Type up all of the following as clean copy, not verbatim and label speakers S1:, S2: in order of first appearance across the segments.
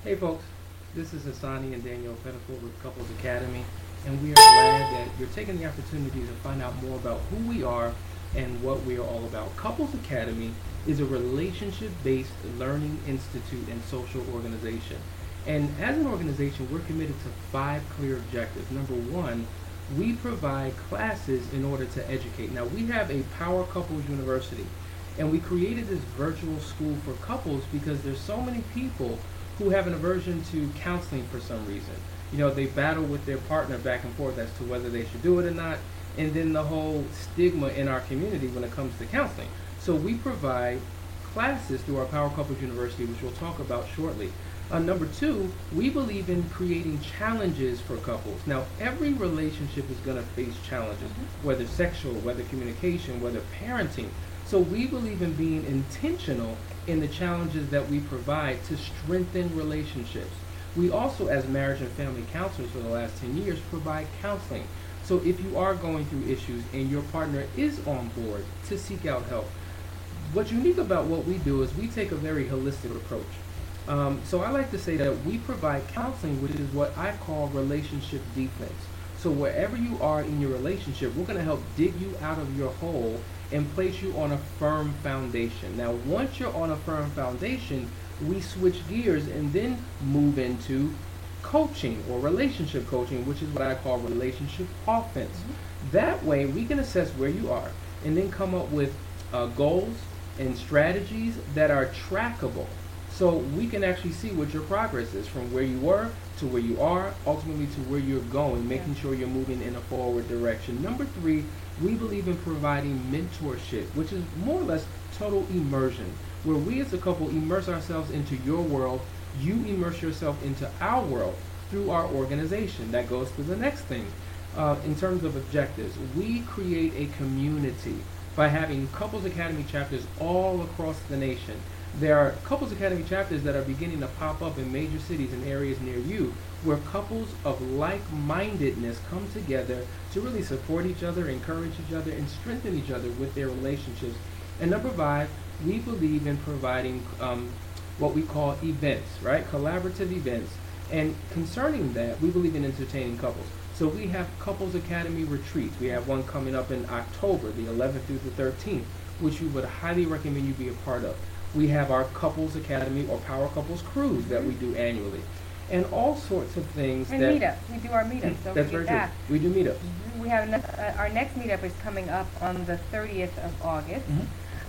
S1: Hey folks, this is Hassani and Daniel Pettifor with Couples Academy, and we are glad that you're taking the opportunity to find out more about who we are and what we are all about. Couples Academy is a relationship-based learning institute and social organization. And as an organization, we're committed to five clear objectives. Number one, we provide classes in order to educate. Now, we have a Power Couples University, and we created this virtual school for couples because there's so many people who have an aversion to counseling for some reason. They battle with their partner back and forth as to whether they should do it or not, and then the whole stigma in our community when it comes to counseling. So we provide classes through our Power Couples University, which we'll talk about shortly. Number two, we believe in creating challenges for couples. Now, every relationship is going to face challenges, whether sexual, whether communication, whether parenting. So we believe in being intentional in the challenges that we provide to strengthen relationships. We also, as marriage and family counselors for the last 10 years, provide counseling. So if you are going through issues and your partner is on board to seek out help, what's unique about what we do is we take a very holistic approach. So I like to say that we provide counseling, which is what I call relationship defense. So wherever you are in your relationship, we're going to help dig you out of your hole and place you on a firm foundation. Now, once you're on a firm foundation, we switch gears and then move into coaching or relationship coaching, which is what I call relationship offense. That way, we can assess where you are and then come up with goals and strategies that are trackable. So we can actually see what your progress is from where you were to where you are, ultimately to where you're going, making sure you're moving in a forward direction. Number three, we believe in providing mentorship, which is more or less total immersion, where we as a couple immerse ourselves into your world, you immerse yourself into our world through our organization. That goes to the next thing. In terms of objectives, we create a community by having Couples Academy chapters all across the nation. There are Couples Academy chapters that are beginning to pop up in major cities and areas near you, where couples of like-mindedness come together to really support each other, encourage each other, and strengthen each other with their relationships. And number five, we believe in providing what we call events, right? Collaborative events. And concerning that, we believe in entertaining couples. So we have Couples Academy retreats. We have one coming up in October, the 11th through the 13th, which we would highly recommend you be a part of. We have our Couples Academy or Power Couples Cruise that we do annually. And all sorts of things.
S2: And meetups. We do our meetups. Don't
S1: That's very
S2: forget that.
S1: true. We do meetups.
S2: We have our next meetup is coming up on the 30th of August.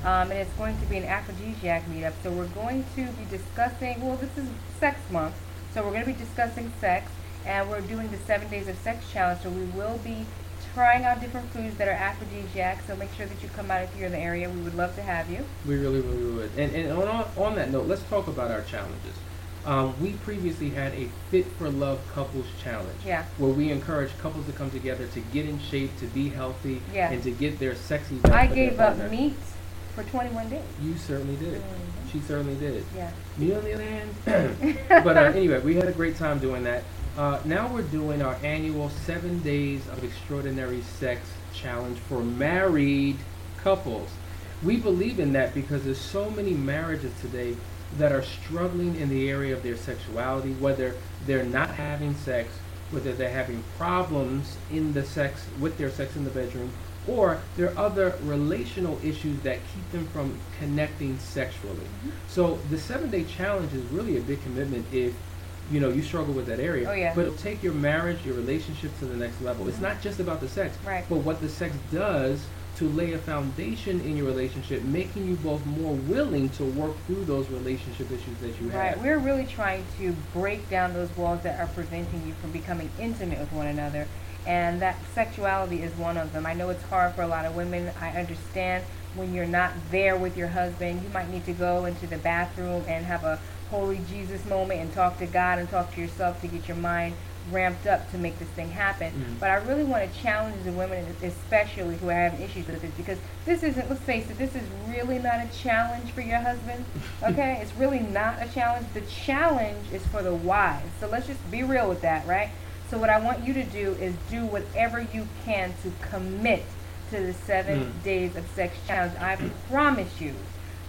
S2: And it's going to be an aphrodisiac meetup. So we're going to be discussing, well, this is sex month. So we're going to be discussing sex. And we're doing the 7 days of sex challenge. So we will be trying out different foods that are aphrodisiac, so make sure that you come out if you're in the area. We would love to have you.
S1: We really, really would. And on that note, let's talk about our challenges. We previously had a Fit for Love Couples Challenge, where we encourage couples to come together to get in shape, to be healthy, and to get their sexy back.
S2: I gave up meat for 21 days.
S1: You certainly did. She certainly did.
S2: Yeah.
S1: Me on the other hand. But anyway, we had a great time doing that. Now we're doing our annual 7 Days of Extraordinary Sex Challenge for married couples. We believe in that because there's so many marriages today that are struggling in the area of their sexuality, whether they're not having sex, whether they're having problems in the sex, with their sex in the bedroom, or there are other relational issues that keep them from connecting sexually. So the 7-day challenge is really a big commitment if you struggle with that area. But it'll take your marriage, your relationship to the next level. It's not just about the sex, but what the sex does to lay a foundation in your relationship, making you both more willing to work through those relationship issues that you have.
S2: Right. We're really trying to break down those walls that are preventing you from becoming intimate with one another. And that sexuality is one of them. I know it's hard for a lot of women. I understand when you're not there with your husband, you might need to go into the bathroom and have a holy Jesus moment and talk to God and talk to yourself to get your mind ramped up to make this thing happen. But I really want to challenge the women, especially who are having issues with this, because this isn't, let's face it, this is really not a challenge for your husband. Okay? It's really not a challenge. The challenge is for the wives. So let's just be real with that, right? So what I want you to do is do whatever you can to commit to the 7 days of sex challenge. I promise you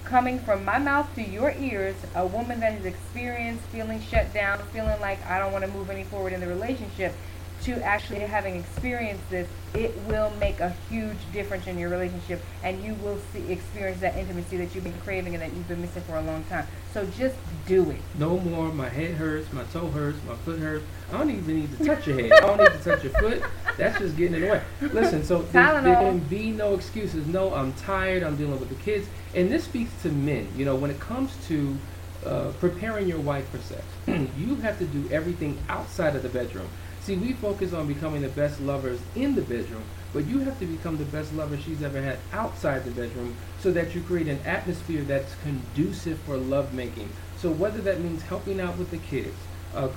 S2: coming from my mouth to your ears, a woman that has experienced feeling shut down, feeling like I don't want to move any forward in the relationship, to actually having experienced this, it will make a huge difference in your relationship, and you will experience that intimacy that you've been craving and that you've been missing for a long time. So just do it.
S1: No more, my head hurts, my toe hurts, my foot hurts. I don't even need to touch your head. I don't need to touch your foot. That's just getting in the way. Listen, so there can be no excuses. No, I'm tired, I'm dealing with the kids. And this speaks to men. You know, when it comes to preparing your wife for sex, you have to do everything outside of the bedroom. See, we focus on becoming the best lovers in the bedroom, but you have to become the best lover she's ever had outside the bedroom, so that you create an atmosphere that's conducive for lovemaking. So whether that means helping out with the kids,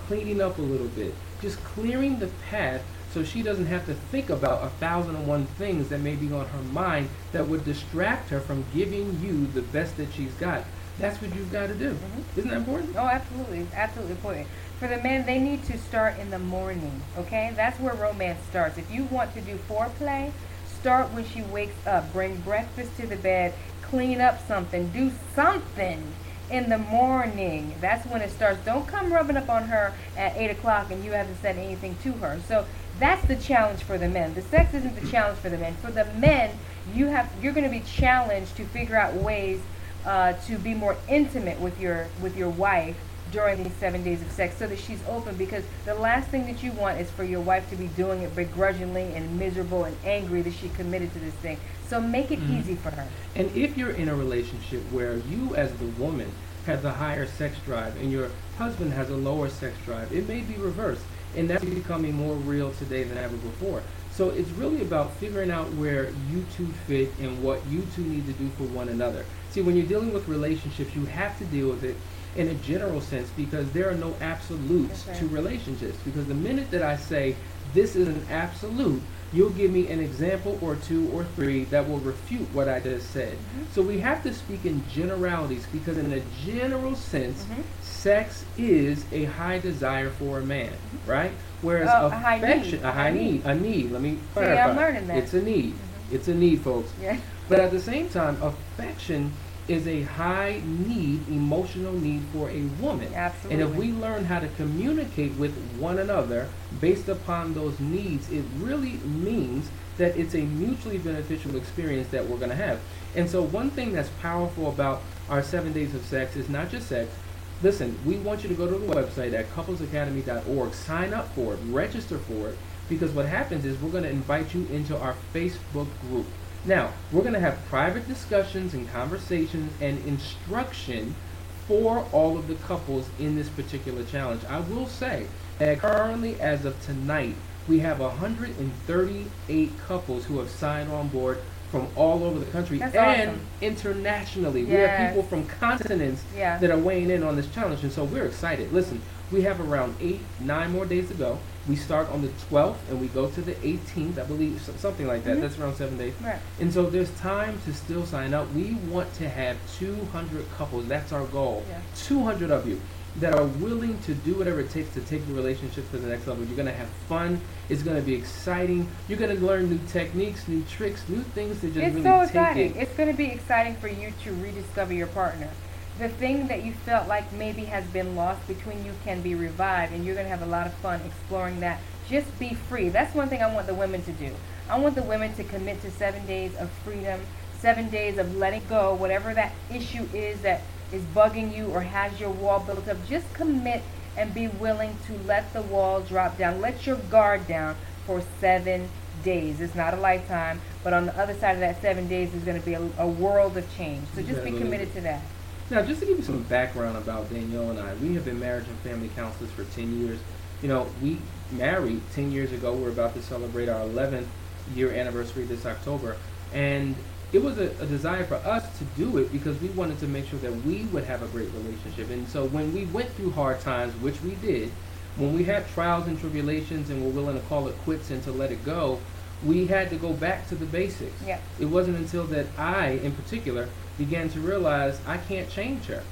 S1: cleaning up a little bit, just clearing the path so she doesn't have to think about 1,001 things that may be on her mind that would distract her from giving you the best that she's got. That's what you've got to do. Isn't that important?
S2: Oh, absolutely. It's absolutely important. For the men, they need to start in the morning, okay? That's where romance starts. If you want to do foreplay, start when she wakes up. Bring breakfast to the bed, clean up something, do something in the morning. That's when it starts. Don't come rubbing up on her at 8 o'clock and you haven't said anything to her. So that's the challenge for the men. The sex isn't the challenge for the men. For the men, you're going to be challenged to figure out ways to be more intimate with your wife during these 7 days of sex, so that she's open, because the last thing that you want is for your wife to be doing it begrudgingly and miserable and angry that she committed to this thing. So make it easy for her.
S1: And if you're in a relationship where you as the woman have the higher sex drive and your husband has a lower sex drive, it may be reversed, and that's becoming more real today than ever before. So it's really about figuring out where you two fit and what you two need to do for one another. See, when you're dealing with relationships, you have to deal with it in a general sense, because there are no absolutes to relationships. Because the minute that I say this is an absolute, you'll give me an example or two or three that will refute what I just said. So we have to speak in generalities, because in a general sense, sex is a high desire for a man, right? Whereas affection, a high need. Let me clarify.
S2: See, I'm learning that.
S1: It's a need. It's a need, folks.
S2: Yeah.
S1: But at the same time, affection is a high need, emotional need for a woman.
S2: Absolutely.
S1: And if we learn how to communicate with one another based upon those needs, it really means that it's a mutually beneficial experience that we're going to have. And so one thing that's powerful about our 7 days of sex is not just sex. Listen, we want you to go to the website at couplesacademy.org, sign up for it, register for it, because what happens is we're going to invite you into our Facebook group. Now, we're going to have private discussions and conversations and instruction for all of the couples in this particular challenge. I will say that currently, as of tonight, we have 138 couples who have signed on board from all over the country.
S2: That's
S1: and
S2: awesome.
S1: Internationally. We have people from continents that are weighing in on this challenge, and so we're excited. Listen, we have around 9 more days to go. We start on the 12th and we go to the 18th, I believe, something like that. That's around 7 days.
S2: Right.
S1: And so there's time to still sign up. We want to have 200 couples. That's our goal. 200 of you that are willing to do whatever it takes to take your relationship to the next level. You're going to have fun. It's going to be exciting. You're going to learn new techniques, new tricks, new things to just really
S2: so
S1: take
S2: exciting.
S1: it.
S2: It's going to be exciting for you to rediscover your partner. The thing that you felt like maybe has been lost between you can be revived, and you're going to have a lot of fun exploring that. Just be free. That's one thing I want the women to do. I want the women to commit to 7 days of freedom, 7 days of letting go, whatever that issue is that is bugging you or has your wall built up. Just commit and be willing to let the wall drop down. Let your guard down for 7 days. It's not a lifetime, but on the other side of that 7 days is going to be a world of change. So just be committed to that.
S1: Now, just to give you some background about Danielle and I, we have been marriage and family counselors for 10 years. You know, we married 10 years ago. We're about to celebrate our 11th year anniversary this October. And it was a desire for us to do it because we wanted to make sure that we would have a great relationship. And so when we went through hard times, which we did, when we had trials and tribulations and were willing to call it quits and to let it go, we had to go back to the basics.
S2: Yeah.
S1: It wasn't until that I, in particular, began to realize I can't change her,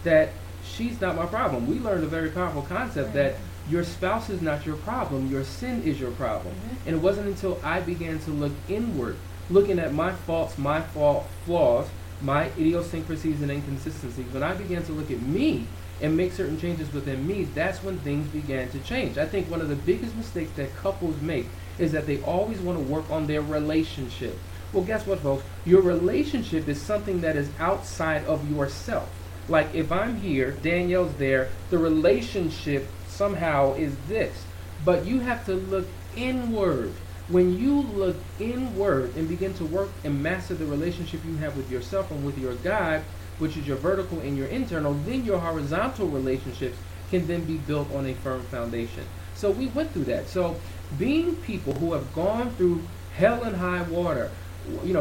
S1: that she's not my problem. We learned a very powerful concept that your spouse is not your problem, your sin is your problem. And it wasn't until I began to look inward, looking at my faults, my flaws, my idiosyncrasies and inconsistencies, when I began to look at me and make certain changes within me, that's when things began to change. I think one of the biggest mistakes that couples make is that they always want to work on their relationship. Well, guess what, folks? Your relationship is something that is outside of yourself. Like if I'm here, Danielle's there, the relationship somehow is this. But you have to look inward. When you look inward and begin to work and master the relationship you have with yourself and with your God, which is your vertical and your internal, then your horizontal relationships can then be built on a firm foundation. So we went through that. So being people who have gone through hell and high water,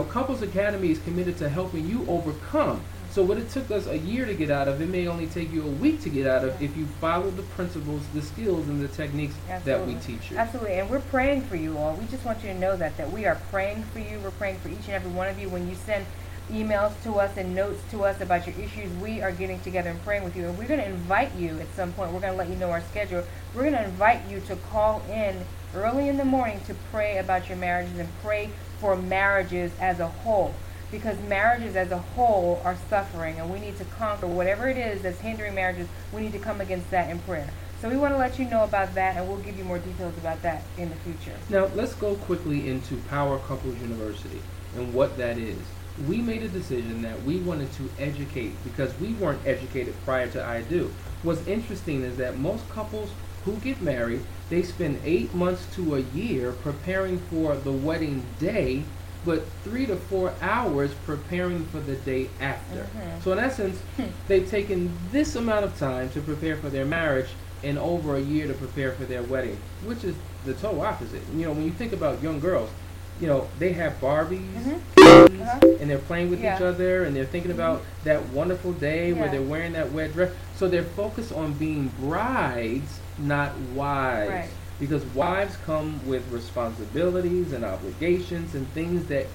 S1: Couples Academy is committed to helping you overcome. So what it took us a year to get out of, it may only take you a week to get out of if you follow the principles, the skills, and the techniques that we teach you.
S2: Absolutely, and we're praying for you all. We just want you to know that we are praying for you. We're praying for each and every one of you. When you send emails to us and notes to us about your issues, we are getting together and praying with you. And we're going to invite you at some point. We're going to let you know our schedule. We're going to invite you to call in early in the morning to pray about your marriages and pray for marriages as a whole. Because marriages as a whole are suffering, and we need to conquer whatever it is that's hindering marriages. We need to come against that in prayer. So we want to let you know about that, and we'll give you more details about that in the future.
S1: Now, let's go quickly into Power Couples University and what that is. We made a decision that we wanted to educate because we weren't educated prior to I Do. What's interesting is that most couples who get married, they spend 8 months to a year preparing for the wedding day, but 3 to 4 hours preparing for the day after. So in essence, they've taken this amount of time to prepare for their marriage and over a year to prepare for their wedding, which is the total opposite. When you think about young girls, they have Barbies, and they're playing with each other, and they're thinking about that wonderful day where they're wearing that wet dress. So they're focused on being brides, not wives.
S2: Right.
S1: Because wives come with responsibilities and obligations and things that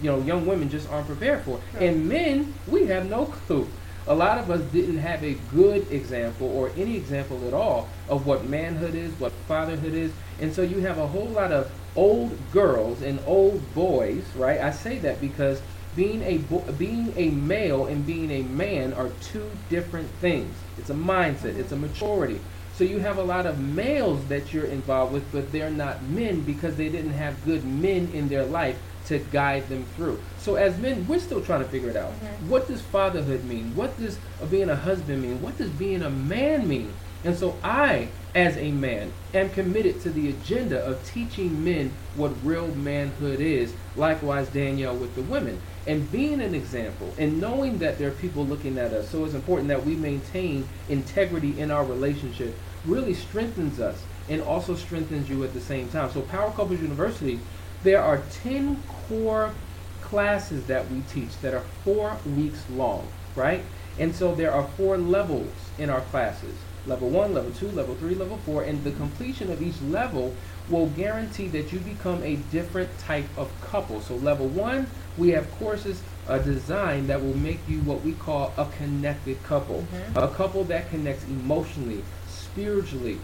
S1: young women just aren't prepared for. Sure. And men, we have no clue. A lot of us didn't have a good example or any example at all of what manhood is, what fatherhood is. And so you have a whole lot of old girls and old boys, right? I say that because being a male and being a man are two different things. It's a mindset. It's a maturity. So you have a lot of males that you're involved with, but they're not men because they didn't have good men in their life to guide them through. So as men, we're still trying to figure it out. What does fatherhood mean? What does being a husband mean? What does being a man mean? And so I, as a man, am committed to the agenda of teaching men what real manhood is. Likewise, Danielle with the women. And being an example and knowing that there are people looking at us. So it's important that we maintain integrity in our relationship. Really strengthens us and also strengthens you at the same time. So Power Couples University, there are 10 core classes that we teach that are 4 weeks long, right? And so there are 4 levels in our classes. Level 1, level 2, level 3, level 4, and the completion of each level will guarantee that you become a different type of couple. So level 1, we have courses designed that will make you what we call a connected couple. A couple that connects emotionally, spiritually,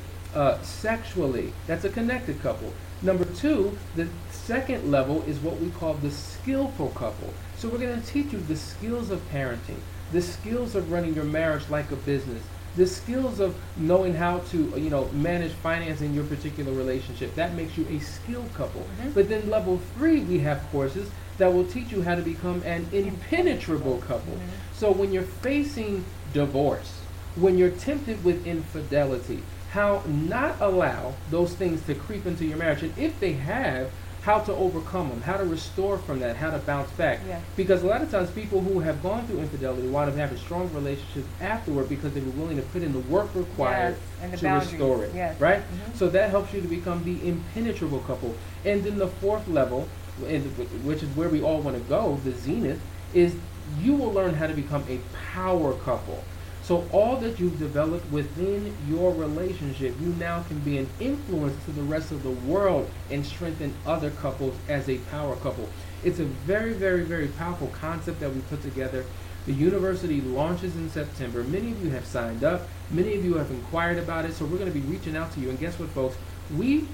S1: sexually. That's a connected couple. Number 2, the second level is what we call the skillful couple. So we're going to teach you the skills of parenting, the skills of running your marriage like a business, the skills of knowing how to, manage finance in your particular relationship. That makes you a skilled couple. But then level 3, we have courses that will teach you how to become an impenetrable couple. So when you're facing divorce, when you're tempted with infidelity, how not allow those things to creep into your marriage, and if they have, how to overcome them, how to restore from that, how to bounce back. Because a lot of times people who have gone through infidelity wind up having strong relationships afterward because they were willing to put in the work required to restore it, right? So that helps you to become the impenetrable couple. And then the 4th level, which is where we all want to go, the zenith, is you will learn how to become a power couple. So all that you've developed within your relationship, you now can be an influence to the rest of the world and strengthen other couples as a power couple. It's a very, very, very powerful concept that we put together. The university launches in September. Many of you have signed up. Many of you have inquired about it. So we're going to be reaching out to you. And guess what, folks? We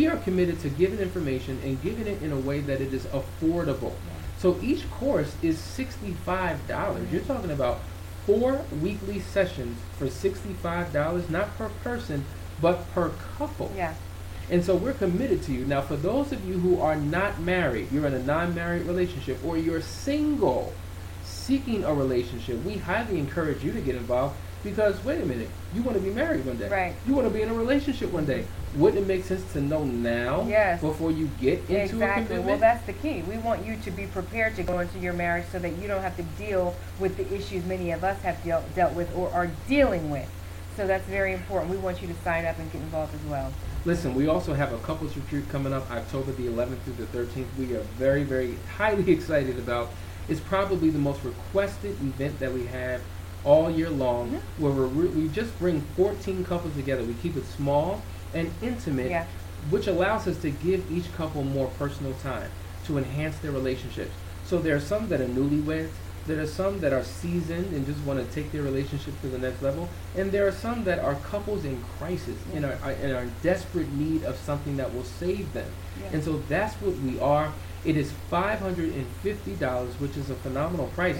S1: are committed to giving information and giving it in a way that it is affordable. So each course is $65. You're talking about 4 weekly sessions for $65, not per person, but per couple.
S2: Yeah.
S1: And so we're committed to you. Now, for those of you who are not married, you're in a non-married relationship, or you're single, seeking a relationship, we highly encourage you to get involved because, wait a minute, you want to be married one day.
S2: Right.
S1: You want to be in a relationship one day. Wouldn't it make sense to know now
S2: Yes.
S1: before you get into a
S2: Exactly.
S1: commitment?
S2: Well, that's the key. We want you to be prepared to go into your marriage so that you don't have to deal with the issues many of us have dealt with or are dealing with. So that's very important. We want you to sign up and get involved as well.
S1: Listen, we also have a couples retreat coming up October the 11th through the 13th. We are very, very highly excited about. It's probably the most requested event that we have all year long,
S2: Mm-hmm.
S1: where we just bring 14 couples together. We keep it small and intimate,
S2: Yeah.
S1: which allows us to give each couple more personal time to enhance their relationships. So there are some that are newlyweds, there are some that are seasoned and just want to take their relationship to the next level, and there are some that are couples in crisis and are in desperate need of something that will save them.
S2: Yeah.
S1: And so that's what we are. It is $550, which is a phenomenal price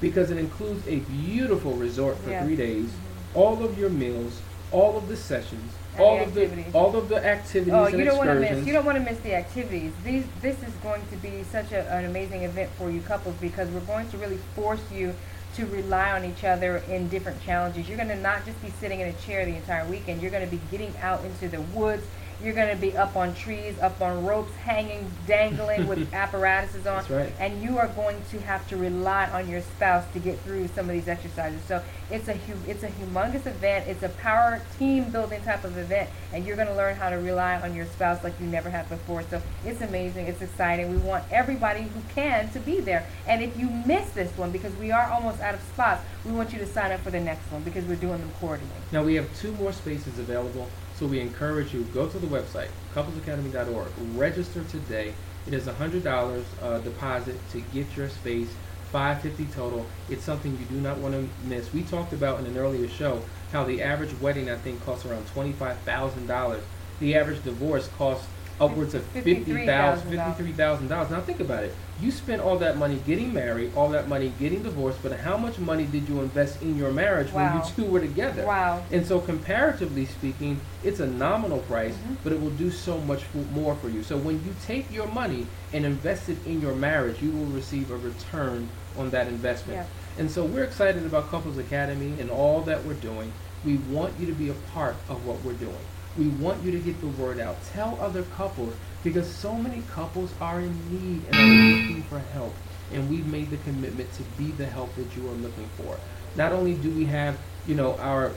S1: because it includes a beautiful resort for
S2: Yeah.
S1: 3 days, all of your meals, all of the sessions,
S2: And
S1: all
S2: the
S1: of the
S2: activities.
S1: all of the activities
S2: Oh,
S1: and
S2: you don't want to
S1: excursions.
S2: miss. You don't want to miss the activities. This is going to be such an amazing event for you couples because we're going to really force you to rely on each other in different challenges. You're going to not just be sitting in a chair the entire weekend. You're going to be getting out into the woods. You're going to be up on trees, up on ropes, hanging, dangling with apparatuses on.
S1: That's right.
S2: And you are going to have to rely on your spouse to get through some of these exercises. So it's a humongous event. It's a power team building type of event, and you're going to learn how to rely on your spouse like you never have before. So it's amazing. It's exciting. We want everybody who can to be there. And if you miss this one, because we are almost out of spots, we want you to sign up for the next one because we're doing them quarterly.
S1: Now we have 2 more spaces available, so we encourage you, go to the website, couplesacademy.org, register today. It is $100 deposit to get your space, $550 total. It's something you do not want to miss. We talked about in an earlier show how the average wedding, I think, costs around $25,000. The average divorce costs upwards of $53,000. Now think about it. You spent all that money getting married, all that money getting divorced, but how much money did you invest in your marriage when you
S2: Wow.
S1: two were together?
S2: Wow.
S1: And so comparatively speaking, it's a nominal price, but it will do so much more for you. So when you take your money and invest it in your marriage, you will receive a return on that investment.
S2: Yeah.
S1: And so we're excited about Couples Academy and all that we're doing. We want you to be a part of what we're doing. We want you to get the word out. Tell other couples, because so many couples are in need and are looking for help. And we've made the commitment to be the help that you are looking for. Not only do we have, our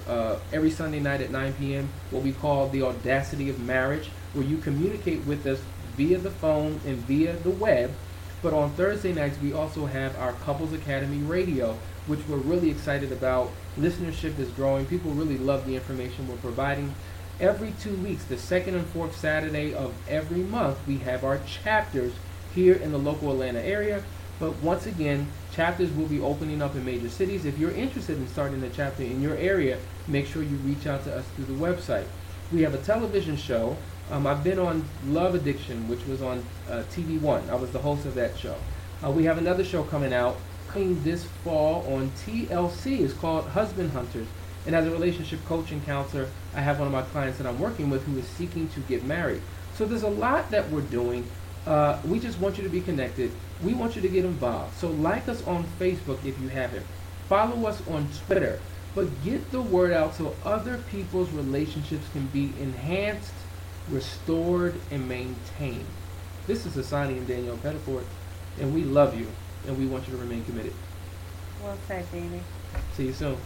S1: every Sunday night at 9 p.m., what we call the Audacity of Marriage, where you communicate with us via the phone and via the web. But on Thursday nights, we also have our Couples Academy Radio, which we're really excited about. Listenership is growing. People really love the information we're providing. Every 2 weeks, the second and fourth Saturday of every month, we have our chapters here in the local Atlanta area. But once again, chapters will be opening up in major cities. If you're interested in starting a chapter in your area, make sure you reach out to us through the website. We have a television show. I've been on Love Addiction, which was on TV One. I was the host of that show. We have another show coming out this fall on TLC. It's called Husband Hunters. And as a relationship coach and counselor, I have one of my clients that I'm working with who is seeking to get married. So there's a lot that we're doing. We just want you to be connected. We want you to get involved. So like us on Facebook if you haven't. Follow us on Twitter. But get the word out so other people's relationships can be enhanced, restored, and maintained. This is Asani and Danielle Pettiford, and we love you, and we want you to remain committed.
S2: Well said, baby.
S1: See you soon.